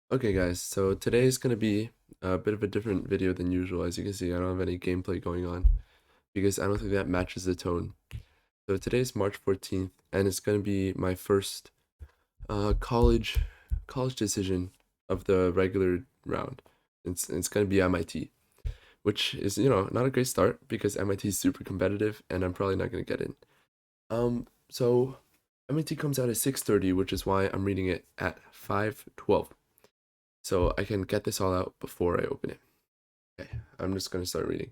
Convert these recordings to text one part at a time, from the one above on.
Okay guys, so today is going to be a bit of a different video than usual. As you can see, I don't have any gameplay going on because I don't think that matches the tone. So today is March 14th and it's going to be my first college decision of the regular round. It's going to be MIT, which is, not a great start because MIT is super competitive and I'm probably not going to get in. So MIT comes out at 6:30, which is why I'm reading it at 5:12. So I can get this all out before I open it. Okay, I'm just going to start reading.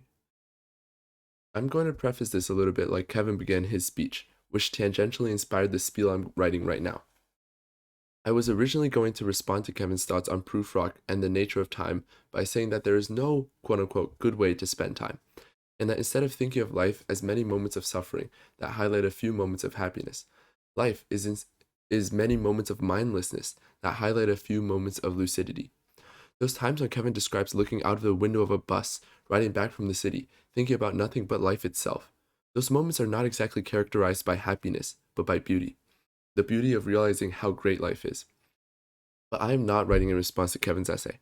I'm going to preface this a little bit like Kevin began his speech, which tangentially inspired the spiel I'm writing right now. I was originally going to respond to Kevin's thoughts on Prufrock and the nature of time by saying that there is no quote unquote good way to spend time, and that instead of thinking of life as many moments of suffering that highlight a few moments of happiness, life is many moments of mindlessness that highlight a few moments of lucidity. Those times when Kevin describes looking out of the window of a bus, riding back from the city, thinking about nothing but life itself. Those moments are not exactly characterized by happiness, but by beauty. The beauty of realizing how great life is. But I am not writing in response to Kevin's essay.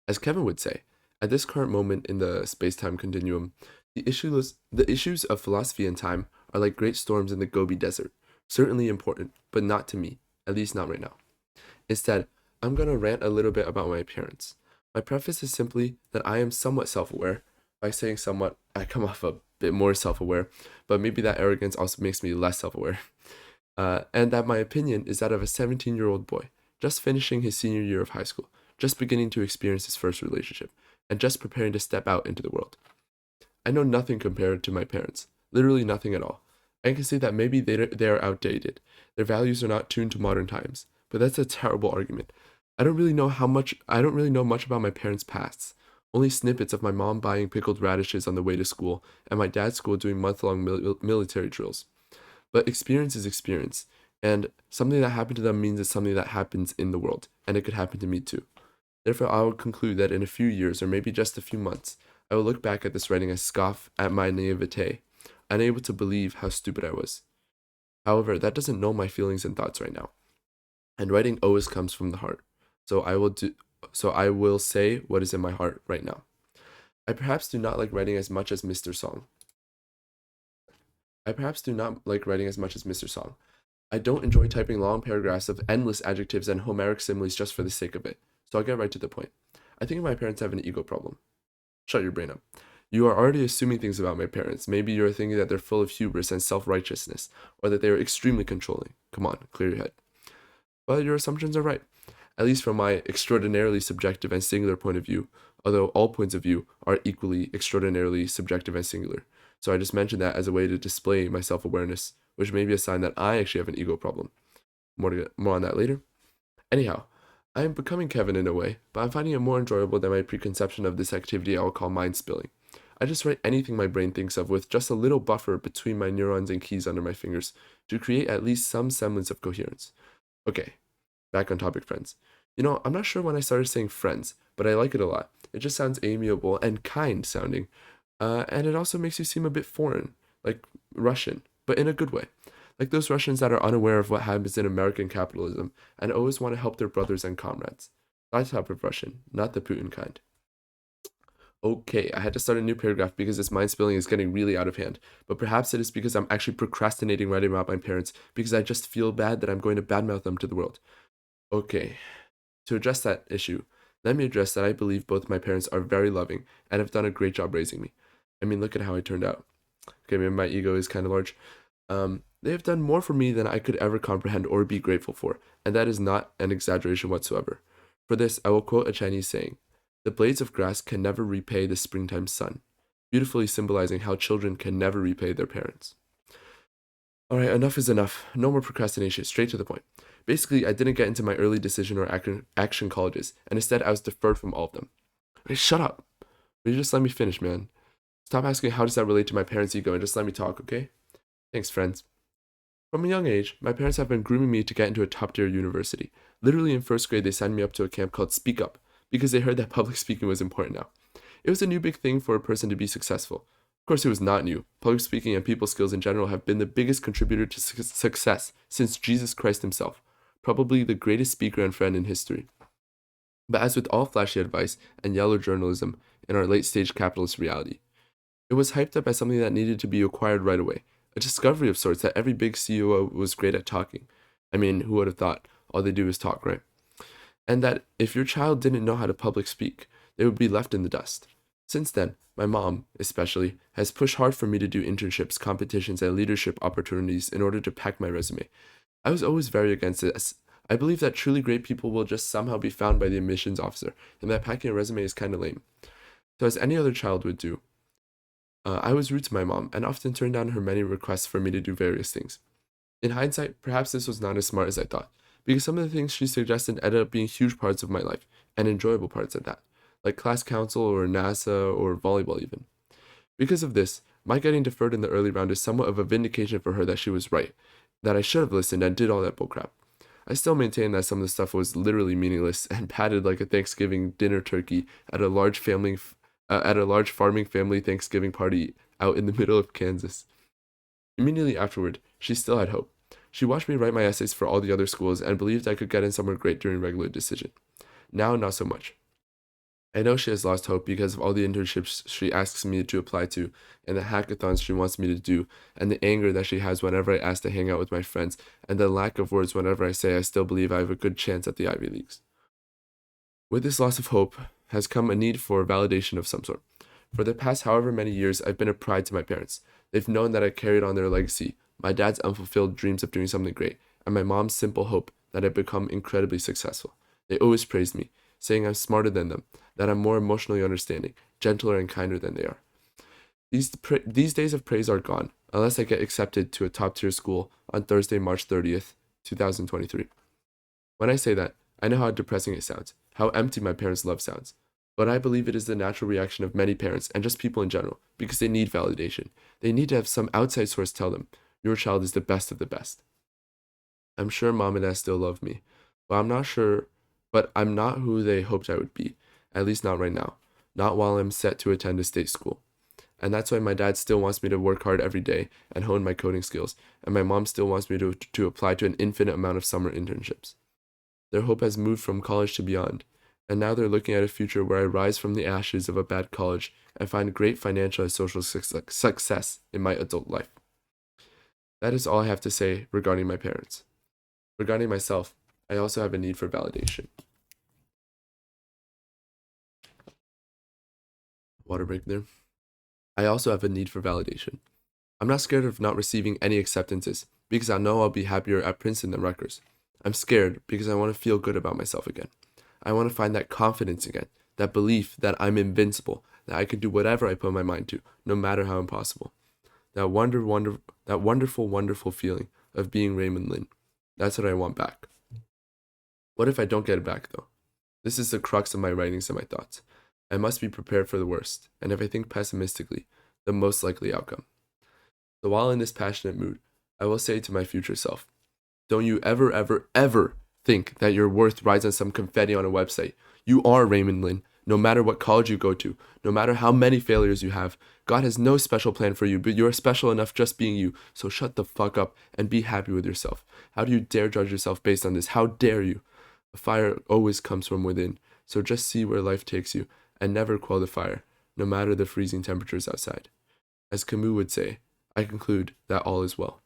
As Kevin would say, at this current moment in the space-time continuum, the issues of philosophy and time are like great storms in the Gobi Desert, certainly important, but not to me, at least not right now. Instead, I'm going to rant a little bit about my appearance. My preface is simply that I am somewhat self aware. By saying somewhat, I come off a bit more self aware, but maybe that arrogance also makes me less self aware. And that my opinion is that of a 17-year-old boy, just finishing his senior year of high school, just beginning to experience his first relationship, and just preparing to step out into the world. I know nothing compared to my parents, literally nothing at all. I can see that maybe they are outdated, their values are not tuned to modern times, but that's a terrible argument. I don't really know much about my parents' pasts. Only snippets of my mom buying pickled radishes on the way to school and my dad's school doing month-long military drills. But experience is experience, and something that happened to them means it's something that happens in the world, and it could happen to me too. Therefore, I will conclude that in a few years, or maybe just a few months, I will look back at this writing and scoff at my naivete, unable to believe how stupid I was. However, that doesn't know my feelings and thoughts right now, and writing always comes from the heart. So I will do. So I will say what is in my heart right now. I perhaps do not like writing as much as Mr. Song. I perhaps do not like writing as much as Mr. Song. I don't enjoy typing long paragraphs of endless adjectives and Homeric similes just for the sake of it. So I'll get right to the point. I think my parents have an ego problem. Shut your brain up. You are already assuming things about my parents. Maybe you're thinking that they're full of hubris and self righteousness, or that they are extremely controlling. Come on, clear your head. But your assumptions are right, at least from my extraordinarily subjective and singular point of view, although all points of view are equally extraordinarily subjective and singular. So I just mentioned that as a way to display my self awareness, which may be a sign that I actually have an ego problem. More on that later. Anyhow, I am becoming Kevin in a way, but I'm finding it more enjoyable than my preconception of this activity I will call mind spilling. I just write anything my brain thinks of with just a little buffer between my neurons and keys under my fingers to create at least some semblance of coherence. Okay, back on topic, friends. I'm not sure when I started saying friends, but I like it a lot. It just sounds amiable and kind sounding. And it also makes you seem a bit foreign, like Russian, but in a good way. Like those Russians that are unaware of what happens in American capitalism and always want to help their brothers and comrades. That type of Russian, not the Putin kind. Okay, I had to start a new paragraph because this mind spilling is getting really out of hand. But perhaps it is because I'm actually procrastinating writing about my parents because I just feel bad that I'm going to badmouth them to the world. Okay, to address that issue, let me address that I believe both my parents are very loving and have done a great job raising me. I mean, look at how I turned out. Okay, maybe my ego is kind of large. They have done more for me than I could ever comprehend or be grateful for, and that is not an exaggeration whatsoever. For this, I will quote a Chinese saying: "The blades of grass can never repay the springtime sun," beautifully symbolizing how children can never repay their parents. Alright, enough is enough. No more procrastination, straight to the point. Basically, I didn't get into my early decision or action colleges, and instead I was deferred from all of them. Hey, shut up! Will you just let me finish, man? Stop asking how does that relate to my parents' ego and just let me talk, okay? Thanks, friends. From a young age, my parents have been grooming me to get into a top tier university. Literally in first grade, they signed me up to a camp called Speak Up because they heard that public speaking was important now. It was a new big thing for a person to be successful. Of course, it was not new. Public speaking and people skills in general have been the biggest contributor to success since Jesus Christ himself, probably the greatest speaker and friend in history. But as with all flashy advice and yellow journalism in our late stage capitalist reality, it was hyped up as something that needed to be acquired right away, a discovery of sorts that every big CEO was great at talking. I mean, who would have thought all they do is talk, right? And that if your child didn't know how to public speak, they would be left in the dust. Since then, my mom, especially, has pushed hard for me to do internships, competitions, and leadership opportunities in order to pack my resume. I was always very against it, as I believe that truly great people will just somehow be found by the admissions officer, and that packing a resume is kind of lame. So, as any other child would do, I was rude to my mom and often turned down her many requests for me to do various things. In hindsight, perhaps this was not as smart as I thought, because some of the things she suggested ended up being huge parts of my life, and enjoyable parts at that, like class council or NASA or volleyball even. Because of this, my getting deferred in the early round is somewhat of a vindication for her that she was right, that I should have listened and did all that bullcrap. I still maintain that some of the stuff was literally meaningless and padded like a Thanksgiving dinner turkey at a at a large farming family Thanksgiving party out in the middle of Kansas. Immediately afterward, she still had hope. She watched me write my essays for all the other schools and believed I could get in somewhere great during regular decision. Now, not so much. I know she has lost hope because of all the internships she asks me to apply to, and the hackathons she wants me to do, and the anger that she has whenever I ask to hang out with my friends, and the lack of words whenever I say I still believe I have a good chance at the Ivy Leagues. With this loss of hope has come a need for validation of some sort. For the past however many years, I've been a pride to my parents. They've known that I carried on their legacy, my dad's unfulfilled dreams of doing something great, and my mom's simple hope that I'd become incredibly successful. They always praised me, saying I'm smarter than them, that I'm more emotionally understanding, gentler and kinder than they are. These days of praise are gone, unless I get accepted to a top tier school on Thursday, March 30th, 2023. When I say that, I know how depressing it sounds, how empty my parents' love sounds. But I believe it is the natural reaction of many parents and just people in general, because they need validation. They need to have some outside source tell them, your child is the best of the best. I'm sure mom and dad still love me, but I'm not who they hoped I would be, at least not right now, not while I'm set to attend a state school. And that's why my dad still wants me to work hard every day and hone my coding skills, and my mom still wants me to apply to an infinite amount of summer internships. Their hope has moved from college to beyond, and now they're looking at a future where I rise from the ashes of a bad college and find great financial and social success in my adult life. That is all I have to say regarding my parents. Regarding myself, I also have a need for validation. Water break there. I also have a need for validation. I'm not scared of not receiving any acceptances because I know I'll be happier at Princeton than Rutgers. I'm scared because I want to feel good about myself again. I want to find that confidence again, that belief that I'm invincible, that I can do whatever I put my mind to, no matter how impossible. That wonderful feeling of being Raymond Lin. That's what I want back. What if I don't get it back, though? This is the crux of my writings and my thoughts. I must be prepared for the worst, and if I think pessimistically, the most likely outcome. So while in this passionate mood, I will say to my future self, don't you ever think that your worth rides on some confetti on a website. You are Raymond Lin, no matter what college you go to, no matter how many failures you have. God has no special plan for you, but you're special enough just being you. So shut the fuck up and be happy with yourself. How do you dare judge yourself based on this? How dare you? A fire always comes from within, so just see where life takes you and never quell the fire, no matter the freezing temperatures outside. As Camus would say, I conclude that all is well.